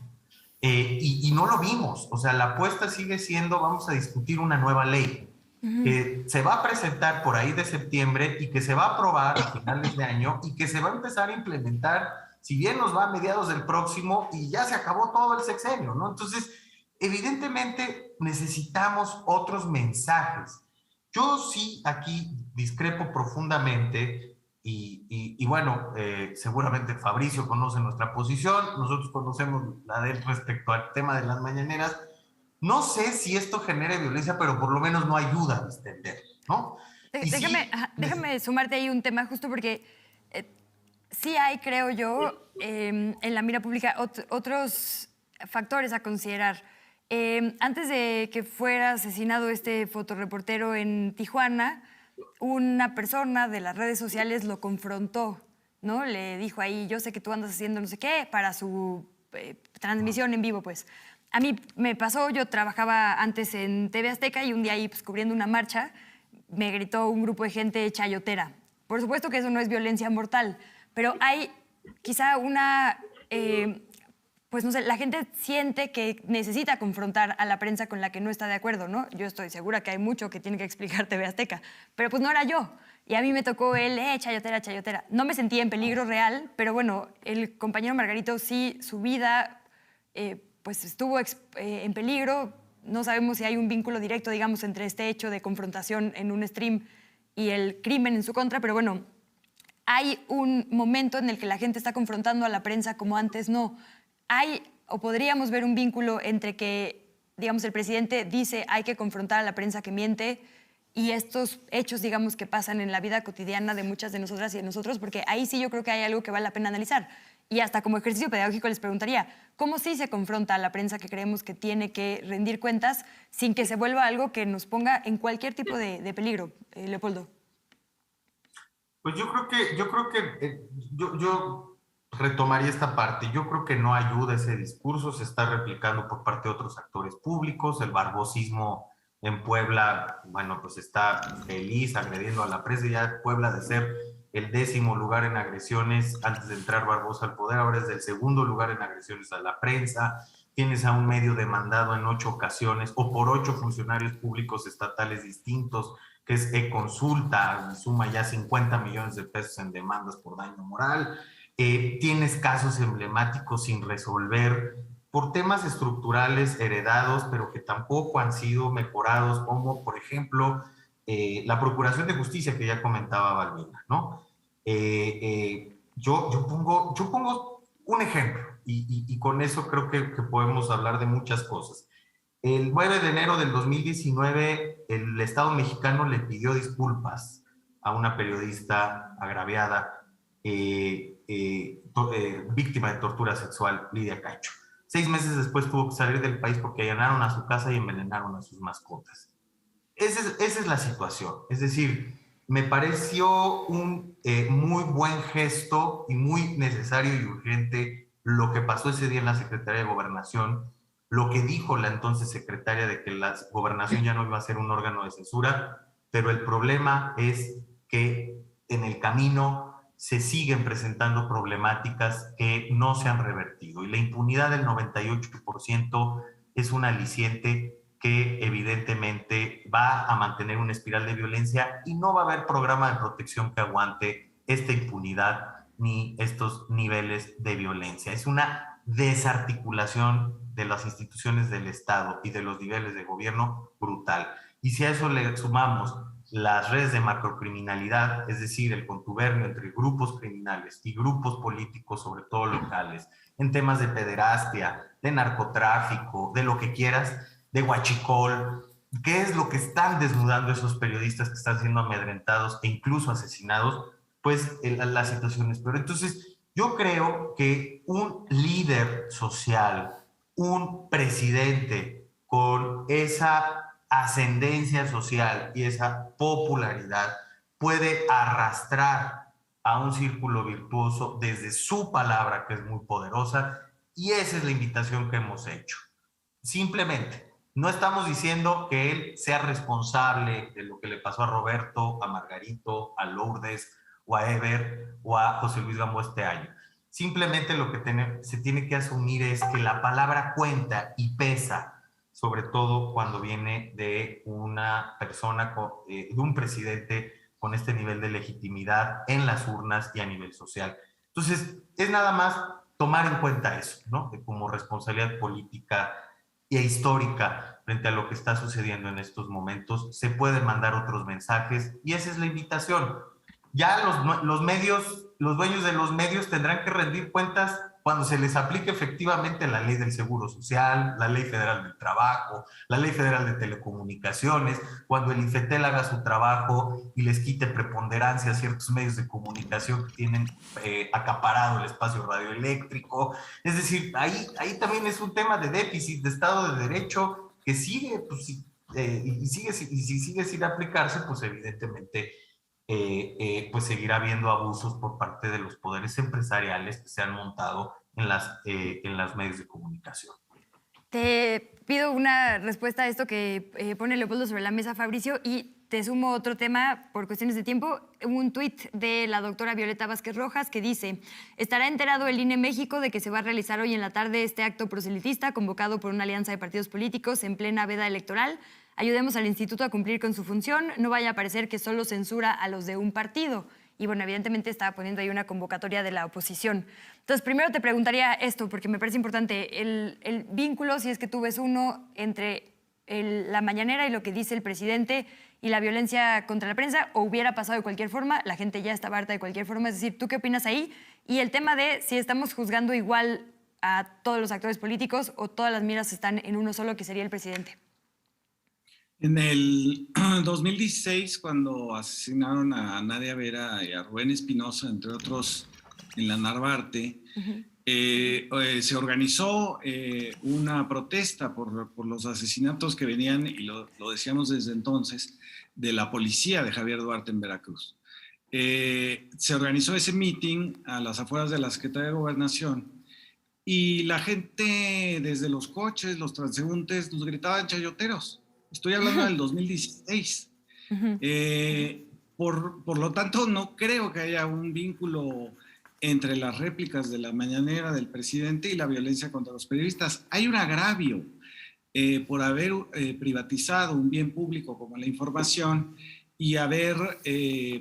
Y no lo vimos. O sea, la apuesta sigue siendo: vamos a discutir una nueva ley. que se va a presentar por ahí de septiembre y que se va a aprobar a finales de año y que se va a empezar a implementar, si bien nos va a mediados del próximo y ya se acabó todo el sexenio, ¿no? Entonces, evidentemente necesitamos otros mensajes. Yo sí aquí discrepo profundamente y bueno, seguramente Fabricio conoce nuestra posición, nosotros conocemos la de él respecto al tema de las mañaneras. No sé si esto genere violencia, pero por lo menos no ayuda a distender, ¿no? Déjame sumarte ahí un tema justo porque sí hay, creo yo, en la mira pública otros factores a considerar. Antes de que fuera asesinado este fotoreportero en Tijuana, una persona de las redes sociales lo confrontó, ¿no? Le dijo ahí, yo sé que tú andas haciendo no sé qué para su transmisión en vivo, pues. A mí me pasó, yo trabajaba antes en TV Azteca y un día ahí, pues, cubriendo una marcha, me gritó un grupo de gente chayotera. Por supuesto que eso no es violencia mortal, pero hay quizá una... pues no sé, la gente siente que necesita confrontar a la prensa con la que no está de acuerdo, ¿no? Yo estoy segura que hay mucho que tiene que explicar TV Azteca, pero pues no era yo. Y a mí me tocó el, chayotera, chayotera. No me sentía en peligro real, pero bueno, el compañero Margarito sí, su vida pues estuvo en peligro. No sabemos si hay un vínculo directo, digamos, entre este hecho de confrontación en un stream y el crimen en su contra, pero bueno, hay un momento en el que la gente está confrontando a la prensa como antes no. Hay, o podríamos ver un vínculo entre que, digamos, el presidente dice hay que confrontar a la prensa que miente y estos hechos, digamos, que pasan en la vida cotidiana de muchas de nosotras y de nosotros, porque ahí sí yo creo que hay algo que vale la pena analizar. Y hasta como ejercicio pedagógico les preguntaría, ¿cómo sí se confronta a la prensa que creemos que tiene que rendir cuentas sin que se vuelva algo que nos ponga en cualquier tipo de peligro? Leopoldo. Pues yo retomaría esta parte. Yo creo que no ayuda ese discurso, se está replicando por parte de otros actores públicos. El barbosismo en Puebla, bueno, pues está feliz agrediendo a la prensa. Ya Puebla, de ser el 10º lugar en agresiones antes de entrar Barbosa al poder, ahora es del 2º lugar en agresiones a la prensa. Tienes a un medio demandado en 8 ocasiones o por 8 funcionarios públicos estatales distintos, que es eConsulta, suma ya 50 millones de pesos en demandas por daño moral. Tienes casos emblemáticos sin resolver por temas estructurales heredados, pero que tampoco han sido mejorados, como por ejemplo la Procuración de Justicia que ya comentaba Balbina, ¿no? Yo pongo un ejemplo y con eso creo que podemos hablar de muchas cosas. El 9 de enero del 2019, el Estado mexicano le pidió disculpas a una periodista agraviada, víctima de tortura sexual, Lidia Cacho. 6 meses después tuvo que salir del país porque allanaron a su casa y envenenaron a sus mascotas. Esa es la situación. Es decir, me pareció un muy buen gesto y muy necesario y urgente lo que pasó ese día en la Secretaría de Gobernación, lo que dijo la entonces secretaria de que la Gobernación ya no iba a ser un órgano de censura, pero el problema es que en el camino se siguen presentando problemáticas que no se han revertido y la impunidad del 98% es un aliciente que evidentemente va a mantener una espiral de violencia y no va a haber programa de protección que aguante esta impunidad ni estos niveles de violencia. Es una desarticulación de las instituciones del Estado y de los niveles de gobierno brutal. Y si a eso le sumamos las redes de macrocriminalidad, es decir, el contubernio entre grupos criminales y grupos políticos, sobre todo locales, en temas de pederastia, de narcotráfico, de lo que quieras, de huachicol, ¿qué es lo que están desnudando esos periodistas que están siendo amedrentados e incluso asesinados? Pues la situación es peor. Entonces, yo creo que un líder social, un presidente con esa ascendencia social y esa popularidad puede arrastrar a un círculo virtuoso desde su palabra, que es muy poderosa, y esa es la invitación que hemos hecho. Simplemente, no estamos diciendo que él sea responsable de lo que le pasó a Roberto, a Margarito, a Lourdes, o a Ever, o a José Luis Gamboa este año. Simplemente lo que se tiene que asumir es que la palabra cuenta y pesa, sobre todo cuando viene de una persona, de un presidente con este nivel de legitimidad en las urnas y a nivel social. Entonces, es nada más tomar en cuenta eso, ¿no? De como responsabilidad política e histórica frente a lo que está sucediendo en estos momentos, se pueden mandar otros mensajes y esa es la invitación. Ya los medios, los dueños de los medios tendrán que rendir cuentas cuando se les aplique efectivamente la ley del Seguro Social, la ley federal del trabajo, la ley federal de telecomunicaciones, cuando el IFETEL haga su trabajo y les quite preponderancia a ciertos medios de comunicación que tienen acaparado el espacio radioeléctrico. Es decir, ahí también es un tema de déficit de Estado de Derecho que sigue, pues, y si sigue sin aplicarse, pues evidentemente pues seguirá habiendo abusos por parte de los poderes empresariales que se han montado en las medios de comunicación. Te pido una respuesta a esto que pone Leopoldo sobre la mesa, Fabricio, y te sumo otro tema por cuestiones de tiempo. Un tuit de la doctora Violeta Vázquez Rojas que dice: ¿estará enterado el INE México de que se va a realizar hoy en la tarde este acto proselitista convocado por una alianza de partidos políticos en plena veda electoral? Ayudemos al instituto a cumplir con su función, no vaya a parecer que solo censura a los de un partido. Y bueno, evidentemente estaba poniendo ahí una convocatoria de la oposición. Entonces, primero te preguntaría esto, porque me parece importante, el vínculo, si es que tú ves uno, entre la mañanera y lo que dice el presidente y la violencia contra la prensa, o hubiera pasado de cualquier forma, la gente ya estaba harta de cualquier forma. Es decir, ¿tú qué opinas ahí? Y el tema de si estamos juzgando igual a todos los actores políticos o todas las miras están en uno solo, que sería el presidente. En el 2016, cuando asesinaron a Nadia Vera y a Rubén Espinosa, entre otros, en la Narvarte, se organizó una protesta por los asesinatos que venían, y lo decíamos desde entonces, de la policía de Javier Duarte en Veracruz. Se organizó ese meeting a las afueras de la Secretaría de Gobernación y la gente desde los coches, los transeúntes, nos gritaban chayoteros. Estoy hablando del 2016. Por lo tanto, no creo que haya un vínculo entre las réplicas de la mañanera del presidente y la violencia contra los periodistas. Hay un agravio por haber privatizado un bien público como la información y haber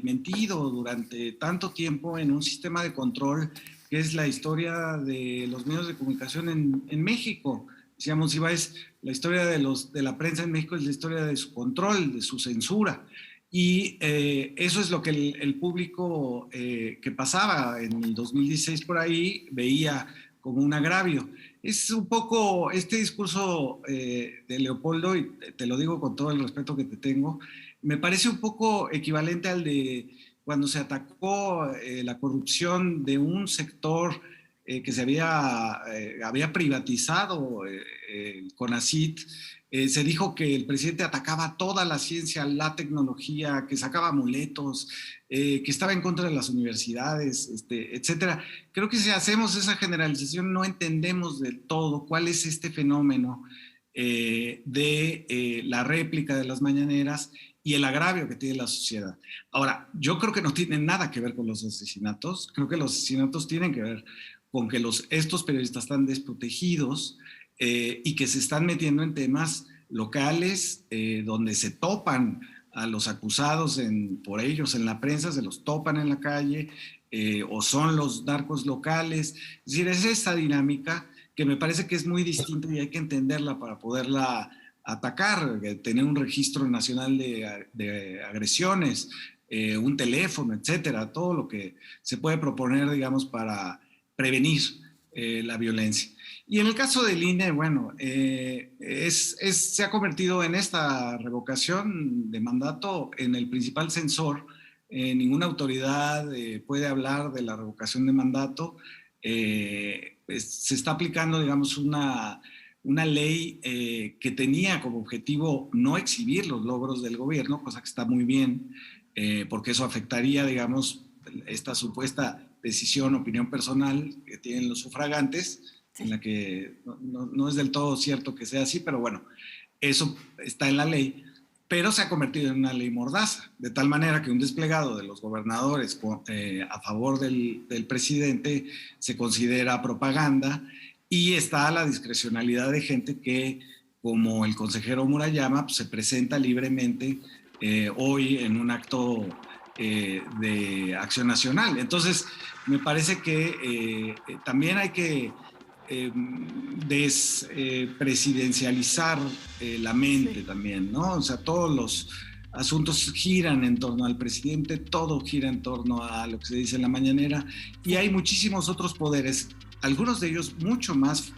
mentido durante tanto tiempo en un sistema de control que es la historia de los medios de comunicación en México. Decíamos, Ibáez, la historia de la prensa en México es la historia de su control, de su censura. Y eso es lo que el público que pasaba en el 2016 por ahí veía como un agravio. Es un poco este discurso de Leopoldo, y te lo digo con todo el respeto que te tengo, me parece un poco equivalente al de cuando se atacó la corrupción de un sector que se había privatizado el CONACYT. Se dijo que el presidente atacaba toda la ciencia, la tecnología, que sacaba amuletos, que estaba en contra de las universidades, etcétera. Creo que si hacemos esa generalización no entendemos del todo cuál es este fenómeno de la réplica de las mañaneras y el agravio que tiene la sociedad. Ahora, yo creo que no tiene nada que ver con los asesinatos. Creo que los asesinatos tienen que ver con que estos periodistas están desprotegidos y que se están metiendo en temas locales donde se topan a los acusados por ellos en la prensa, se los topan en la calle o son los narcos locales. Es decir, es esta dinámica que me parece que es muy distinta y hay que entenderla para poderla atacar, tener un registro nacional de agresiones, un teléfono, etcétera, todo lo que se puede proponer, digamos, para prevenir la violencia. Y en el caso del INE, bueno, se ha convertido en esta revocación de mandato en el principal censor. Ninguna autoridad puede hablar de la revocación de mandato. Se está aplicando, digamos, una ley que tenía como objetivo no exhibir los logros del gobierno, cosa que está muy bien, porque eso afectaría, digamos, esta supuesta decisión, opinión personal que tienen los sufragantes, sí, en la que no es del todo cierto que sea así, pero bueno, eso está en la ley, pero se ha convertido en una ley mordaza, de tal manera que un desplegado de los gobernadores a favor del presidente se considera propaganda y está a la discrecionalidad de gente que como el consejero Murayama, pues, se presenta libremente hoy en un acto de Acción Nacional. Entonces, me parece que también hay que despresidencializar la mente también, ¿no? O sea, todos los asuntos giran en torno al presidente, todo gira en torno a lo que se dice en la mañanera, y hay muchísimos otros poderes, algunos de ellos mucho más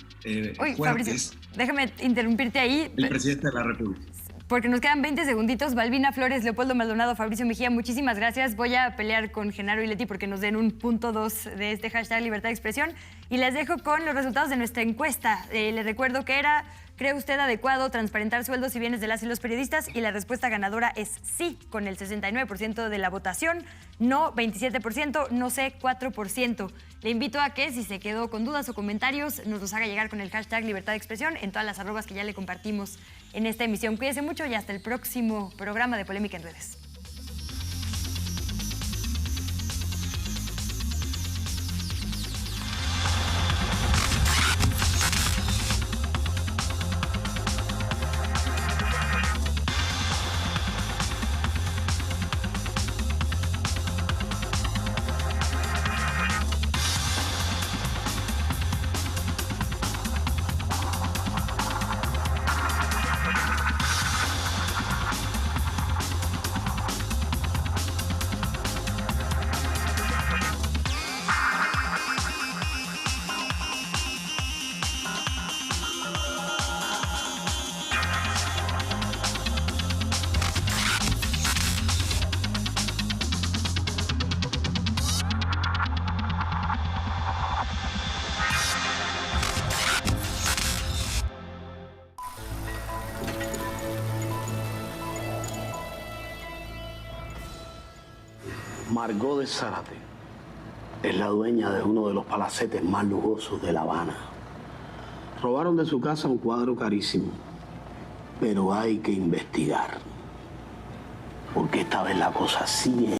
fuertes. Fabricio, déjame interrumpirte ahí. El presidente de la República. Porque nos quedan 20 segunditos. Balbina Flores, Leopoldo Maldonado, Fabricio Mejía, muchísimas gracias. Voy a pelear con Genaro y Leti porque nos den un punto 2 de este hashtag Libertad de Expresión. Y les dejo con los resultados de nuestra encuesta. Les recuerdo que era: ¿cree usted adecuado transparentar sueldos y bienes de las y los periodistas? Y la respuesta ganadora es sí, con el 69% de la votación, no 27%, no sé 4%. Le invito a que, si se quedó con dudas o comentarios, nos los haga llegar con el hashtag Libertad de Expresión en todas las arrobas que ya le compartimos en esta emisión. Cuídese mucho y hasta el próximo programa de Polémica en Redes. Margot de Zárate es la dueña de uno de los palacetes más lujosos de La Habana. Robaron de su casa un cuadro carísimo, pero hay que investigar, porque esta vez la cosa sí es